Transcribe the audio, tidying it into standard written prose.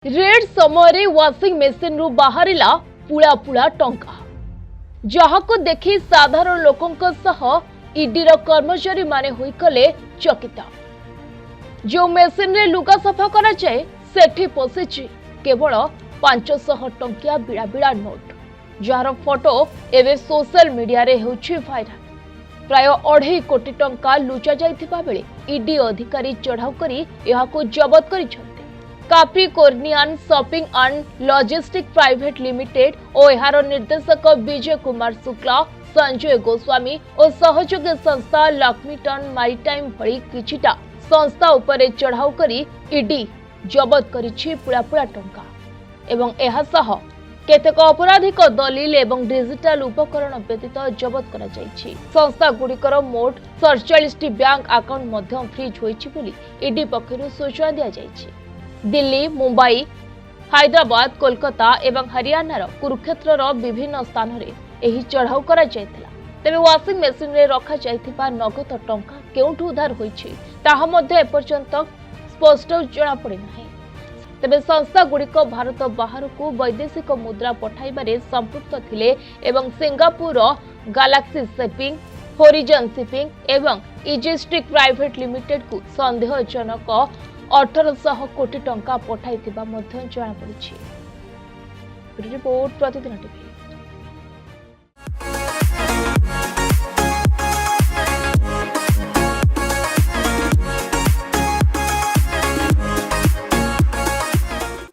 Red समय washing machine रु बाहरिला पुला पुला टंका जहाको देखि साधारण लोकंक सह ईडीर कर्मचारी माने होइकले चकित। जो मेसिन रे लुगा सफा करा जाए सेठी पशिछि केवल 500 टंकिया बिड़ा बिड़ा नोट जार फोटो एवं सोशल मीडिया रे होछि भाइराल। प्राय 2.5 कोटी टंका लुचा जाइथिबा बेले ईडी अधिकारी चढ़ाऊ करी एहाको जबत करिछन्ते। Capricornian shopping and logistic private limited और एहार निर्देशक विजय कुमार शुक्ला, संजय गोस्वामी और सहयोगी संस्था लक्ष्मीटन मैरीटाइम भली किछिटा संस्था उपरे चढ़ाऊ करी ईडी जबत करिछि पुरा पुरा टंका एवं एहा सह केतेक अपराधिक दलिल एवं डिजिटल उपकरण व्यतीत जबत करा जाइछि। संस्था गुड़िकर मोट 47 बैंक अकाउंट मध्य फ्रीज होइछि बोली ईडी पक्षरु सूचना दिया जाइछि। दिल्ली, मुंबई, हैदराबाद, कोलकाता एवं हरियाणार कुरुक्षेत्रर विभिन्न स्थान रे एही चढ़ाऊ करा जायतिला। तेबे वाशिंग मेसिन रे रखा जायथिबा नगद टंका केउठु उधार होइछि ताहा मध्ये एपर्यंत स्पष्ट जणा पड़े नाही। तेबे संस्था गुड़िक भारत बाहर को वैदेशिक मुद्रा पठाइबारे संपृक्त थिले एवं Singapore Galaxy shipping, horizon shipping एवं इजिस्टिक प्राइवेट लिमिटेड को संदेहजनक 1800 कोटी टंका पठाइथिबा मध्ये जणा पड़िछि। रिपोर्ट प्रतिदिन टीवी।